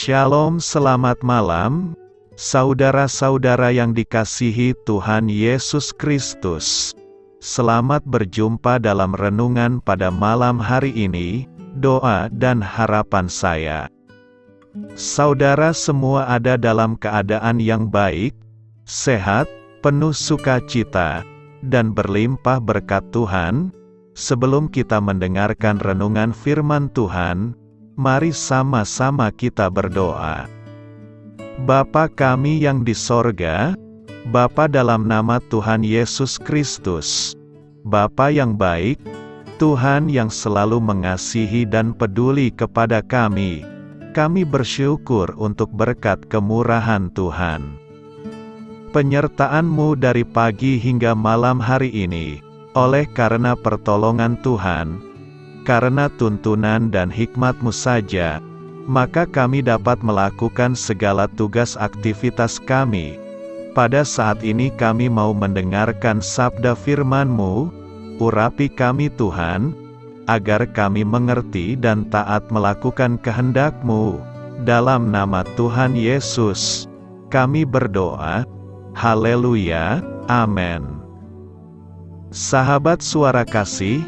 Shalom, selamat malam, saudara-saudara yang dikasihi Tuhan Yesus Kristus. Selamat berjumpa dalam renungan pada malam hari ini, doa dan harapan saya. Saudara semua ada dalam keadaan yang baik, sehat, penuh sukacita, dan berlimpah berkat Tuhan. Sebelum kita mendengarkan renungan firman Tuhan, mari sama-sama kita berdoa. Bapa kami yang di sorga, Bapa dalam nama Tuhan Yesus Kristus, Bapa yang baik, Tuhan yang selalu mengasihi dan peduli kepada kami bersyukur untuk berkat kemurahan Tuhan. Penyertaan-Mu dari pagi hingga malam hari ini, oleh karena pertolongan Tuhan, karena tuntunan dan hikmat-Mu saja, maka kami dapat melakukan segala tugas aktivitas kami. Pada saat ini kami mau mendengarkan sabda firman-Mu, urapi kami Tuhan, agar kami mengerti dan taat melakukan kehendak-Mu. Dalam nama Tuhan Yesus, kami berdoa. Haleluya, amin. Sahabat suara kasih,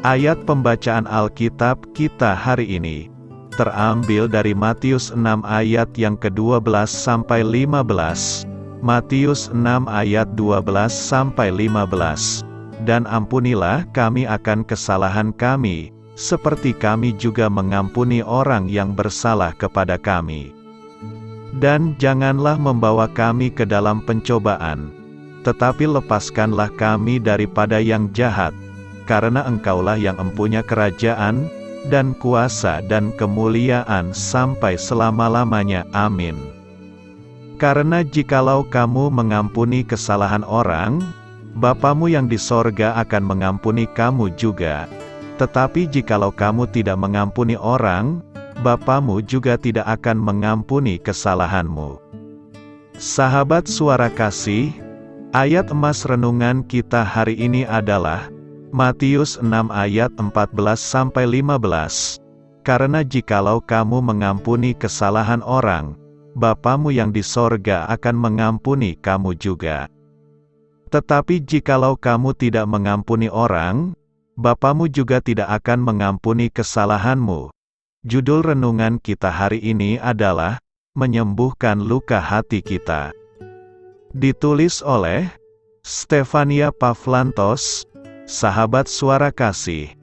ayat pembacaan Alkitab kita hari ini terambil dari Matius 6 ayat yang ke-12 sampai 15. Matius 6 ayat 12 sampai 15. Dan ampunilah kami akan kesalahan kami, seperti kami juga mengampuni orang yang bersalah kepada kami. Dan janganlah membawa kami ke dalam pencobaan, tetapi lepaskanlah kami daripada yang jahat, karena Engkaulah yang empunya kerajaan, dan kuasa dan kemuliaan sampai selama-lamanya. Amin. Karena jikalau kamu mengampuni kesalahan orang, Bapamu yang di sorga akan mengampuni kamu juga. Tetapi jikalau kamu tidak mengampuni orang, Bapamu juga tidak akan mengampuni kesalahanmu. Sahabat suara kasih, ayat emas renungan kita hari ini adalah Matius 6 ayat 14-15. Karena jikalau kamu mengampuni kesalahan orang, Bapamu yang di sorga akan mengampuni kamu juga. Tetapi jikalau kamu tidak mengampuni orang, Bapamu juga tidak akan mengampuni kesalahanmu. Judul renungan kita hari ini adalah menyembuhkan luka hati kita. Ditulis oleh Stefania Pavlantos. Sahabat suara kasih,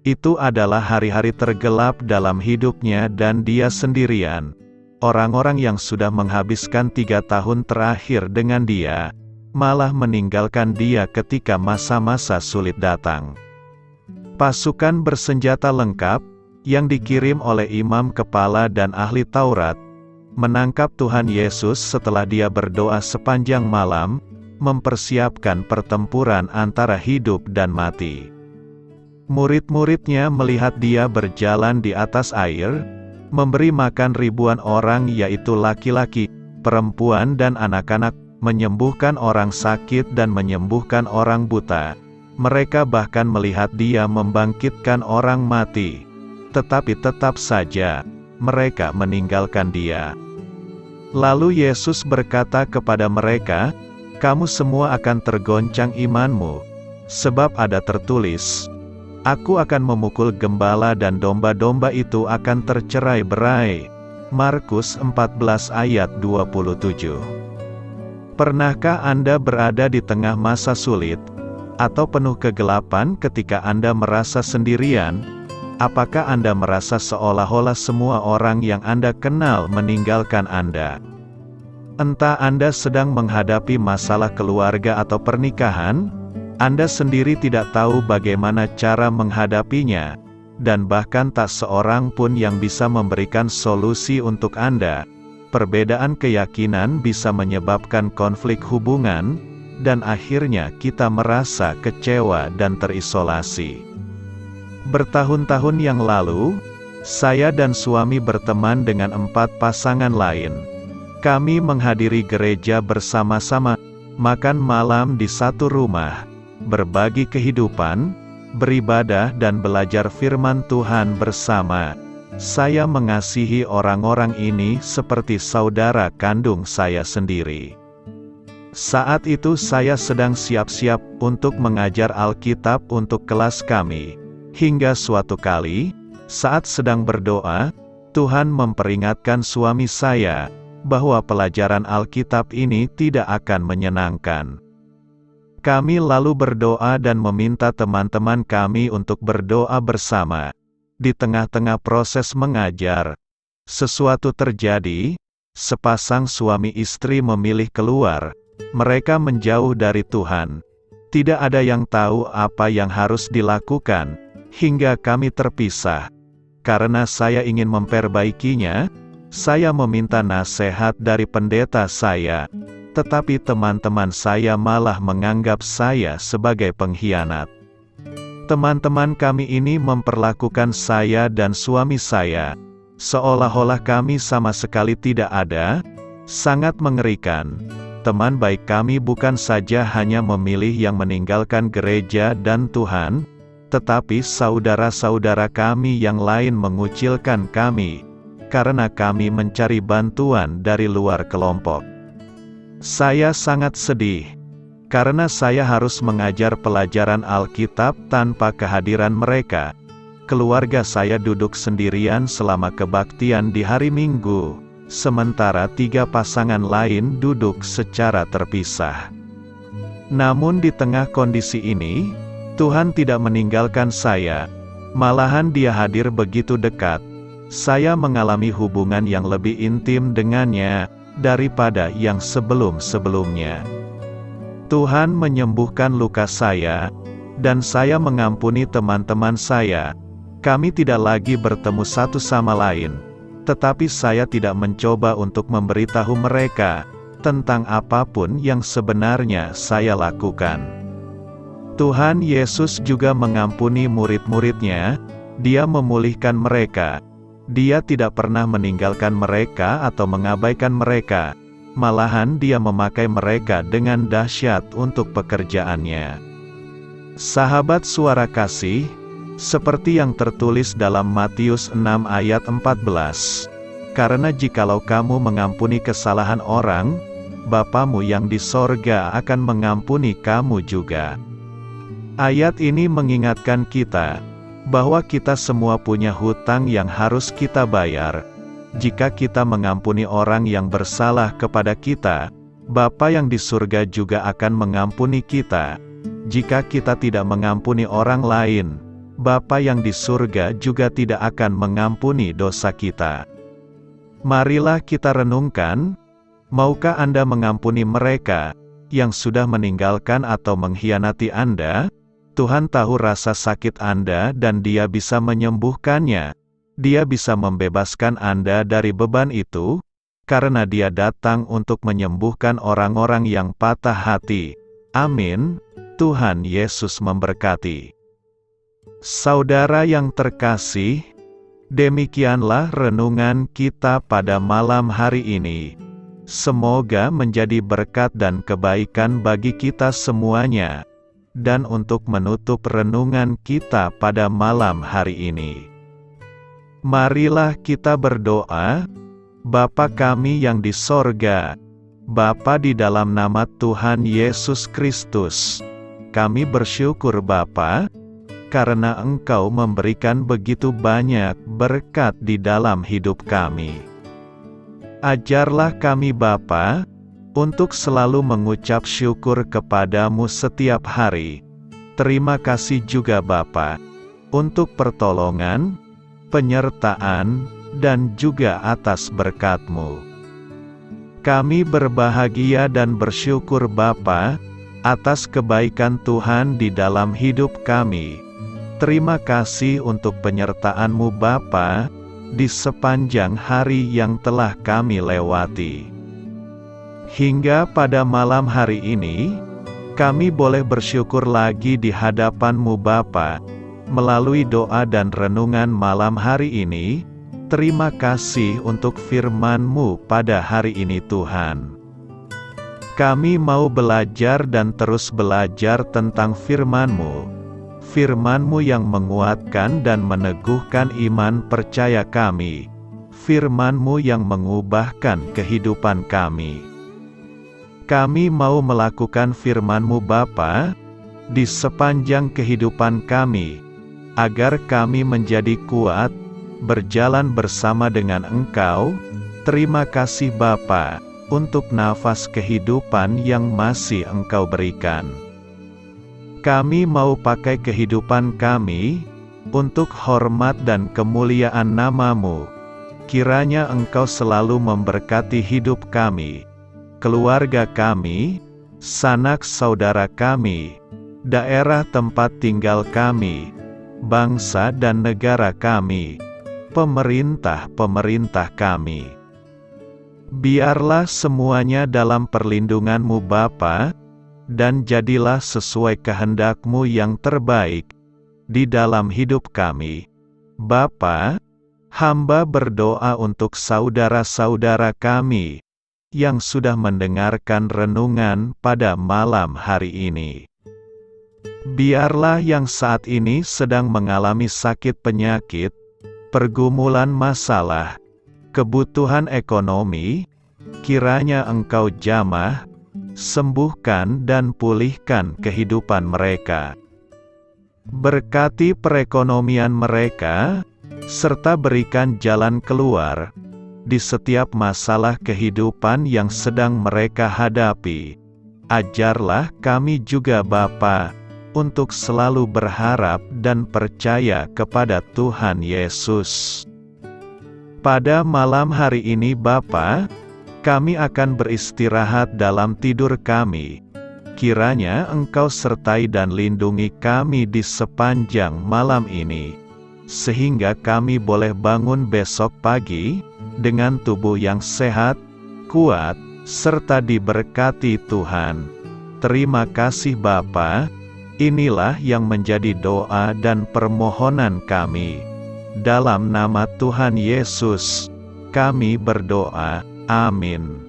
itu adalah hari-hari tergelap dalam hidupnya dan dia sendirian. Orang-orang yang sudah menghabiskan 3 tahun terakhir dengan dia, malah meninggalkan dia ketika masa-masa sulit datang. Pasukan bersenjata lengkap, yang dikirim oleh imam kepala dan ahli Taurat, menangkap Tuhan Yesus setelah dia berdoa sepanjang malam, mempersiapkan pertempuran antara hidup dan mati. Murid-muridnya melihat dia berjalan di atas air, memberi makan ribuan orang yaitu laki-laki, perempuan dan anak-anak, menyembuhkan orang sakit dan menyembuhkan orang buta. Mereka bahkan melihat dia membangkitkan orang mati. Tetapi tetap saja, mereka meninggalkan dia. Lalu Yesus berkata kepada mereka, "Kamu semua akan tergoncang imanmu, sebab ada tertulis, Aku akan memukul gembala dan domba-domba itu akan tercerai-berai." Markus 14 ayat 27. Pernahkah Anda berada di tengah masa sulit, atau penuh kegelapan ketika Anda merasa sendirian? Apakah Anda merasa seolah-olah semua orang yang Anda kenal meninggalkan Anda? Entah Anda sedang menghadapi masalah keluarga atau pernikahan, Anda sendiri tidak tahu bagaimana cara menghadapinya, dan bahkan tak seorang pun yang bisa memberikan solusi untuk Anda. Perbedaan keyakinan bisa menyebabkan konflik hubungan, dan akhirnya kita merasa kecewa dan terisolasi. Bertahun-tahun yang lalu, saya dan suami berteman dengan 4 pasangan lain. Kami menghadiri gereja bersama-sama, makan malam di satu rumah, berbagi kehidupan, beribadah dan belajar firman Tuhan bersama. Saya mengasihi orang-orang ini seperti saudara kandung saya sendiri. Saat itu saya sedang siap-siap untuk mengajar Alkitab untuk kelas kami. Hingga suatu kali, saat sedang berdoa, Tuhan memperingatkan suami saya bahwa pelajaran Alkitab ini tidak akan menyenangkan. Kami lalu berdoa dan meminta teman-teman kami untuk berdoa bersama. Di tengah-tengah proses mengajar, sesuatu terjadi, sepasang suami istri memilih keluar. Mereka menjauh dari Tuhan. Tidak ada yang tahu apa yang harus dilakukan, hingga kami terpisah. Karena saya ingin memperbaikinya, saya meminta nasihat dari pendeta saya, tetapi teman-teman saya malah menganggap saya sebagai pengkhianat. Teman-teman kami ini memperlakukan saya dan suami saya seolah-olah kami sama sekali tidak ada. Sangat mengerikan. Teman baik kami bukan saja hanya memilih yang meninggalkan gereja dan Tuhan, tetapi saudara-saudara kami yang lain mengucilkan kami karena kami mencari bantuan dari luar kelompok. Saya sangat sedih karena saya harus mengajar pelajaran Alkitab tanpa kehadiran mereka. Keluarga saya duduk sendirian selama kebaktian di hari Minggu, sementara 3 pasangan lain duduk secara terpisah. Namun di tengah kondisi ini, Tuhan tidak meninggalkan saya, malahan Dia hadir begitu dekat. Saya mengalami hubungan yang lebih intim dengannya daripada yang sebelum-sebelumnya. Tuhan menyembuhkan luka saya, dan saya mengampuni teman-teman saya. Kami tidak lagi bertemu satu sama lain, tetapi saya tidak mencoba untuk memberitahu mereka tentang apapun yang sebenarnya saya lakukan. Tuhan Yesus juga mengampuni murid-muridnya. Dia memulihkan mereka. Dia tidak pernah meninggalkan mereka atau mengabaikan mereka. Malahan Dia memakai mereka dengan dahsyat untuk pekerjaannya. Sahabat suara kasih, seperti yang tertulis dalam Matius 6 ayat 14, karena jikalau kamu mengampuni kesalahan orang, Bapamu yang di sorga akan mengampuni kamu juga. Ayat ini mengingatkan kita bahwa kita semua punya hutang yang harus kita bayar. Jika kita mengampuni orang yang bersalah kepada kita, Bapa yang di surga juga akan mengampuni kita. Jika kita tidak mengampuni orang lain, Bapa yang di surga juga tidak akan mengampuni dosa kita. Marilah kita renungkan, maukah Anda mengampuni mereka yang sudah meninggalkan atau mengkhianati Anda? Tuhan tahu rasa sakit Anda dan Dia bisa menyembuhkannya. Dia bisa membebaskan Anda dari beban itu, karena Dia datang untuk menyembuhkan orang-orang yang patah hati. Amin. Tuhan Yesus memberkati. Saudara yang terkasih, demikianlah renungan kita pada malam hari ini. Semoga menjadi berkat dan kebaikan bagi kita semuanya. Dan untuk menutup renungan kita pada malam hari ini, marilah kita berdoa. Bapa kami yang di sorga, Bapa di dalam nama Tuhan Yesus Kristus, kami bersyukur Bapa, karena Engkau memberikan begitu banyak berkat di dalam hidup kami. Ajarlah kami Bapa, untuk selalu mengucap syukur kepadamu setiap hari. Terima kasih juga Bapa, untuk pertolongan, penyertaan, dan juga atas berkat-Mu. Kami berbahagia dan bersyukur Bapa, atas kebaikan Tuhan di dalam hidup kami. Terima kasih untuk penyertaan-Mu Bapa, di sepanjang hari yang telah kami lewati. Hingga pada malam hari ini, kami boleh bersyukur lagi di hadapan-Mu Bapa, melalui doa dan renungan malam hari ini. Terima kasih untuk firman-Mu pada hari ini Tuhan. Kami mau belajar dan terus belajar tentang firman-Mu. Firman-Mu yang menguatkan dan meneguhkan iman percaya kami. Firman-Mu yang mengubahkan kehidupan kami. Kami mau melakukan firman-Mu Bapa, di sepanjang kehidupan kami, agar kami menjadi kuat, berjalan bersama dengan Engkau. Terima kasih Bapa, untuk nafas kehidupan yang masih Engkau berikan. Kami mau pakai kehidupan kami, untuk hormat dan kemuliaan nama-Mu. Kiranya Engkau selalu memberkati hidup kami, keluarga kami, sanak saudara kami, daerah tempat tinggal kami, bangsa dan negara kami, pemerintah-pemerintah kami. Biarlah semuanya dalam perlindungan-Mu Bapa, dan jadilah sesuai kehendak-Mu yang terbaik, di dalam hidup kami. Bapa, hamba berdoa untuk saudara-saudara kami, yang sudah mendengarkan renungan pada malam hari ini. Biarlah yang saat ini sedang mengalami sakit penyakit, pergumulan masalah, kebutuhan ekonomi, kiranya Engkau jamah, sembuhkan dan pulihkan kehidupan mereka. Berkati perekonomian mereka, serta berikan jalan keluar, di setiap masalah kehidupan yang sedang mereka hadapi. Ajarlah kami juga Bapa, untuk selalu berharap dan percaya kepada Tuhan Yesus. Pada malam hari ini Bapa, kami akan beristirahat dalam tidur kami. Kiranya Engkau sertai dan lindungi kami di sepanjang malam ini, sehingga kami boleh bangun besok pagi, dengan tubuh yang sehat, kuat, serta diberkati Tuhan. Terima kasih Bapa, inilah yang menjadi doa dan permohonan kami. Dalam nama Tuhan Yesus, kami berdoa. Amin.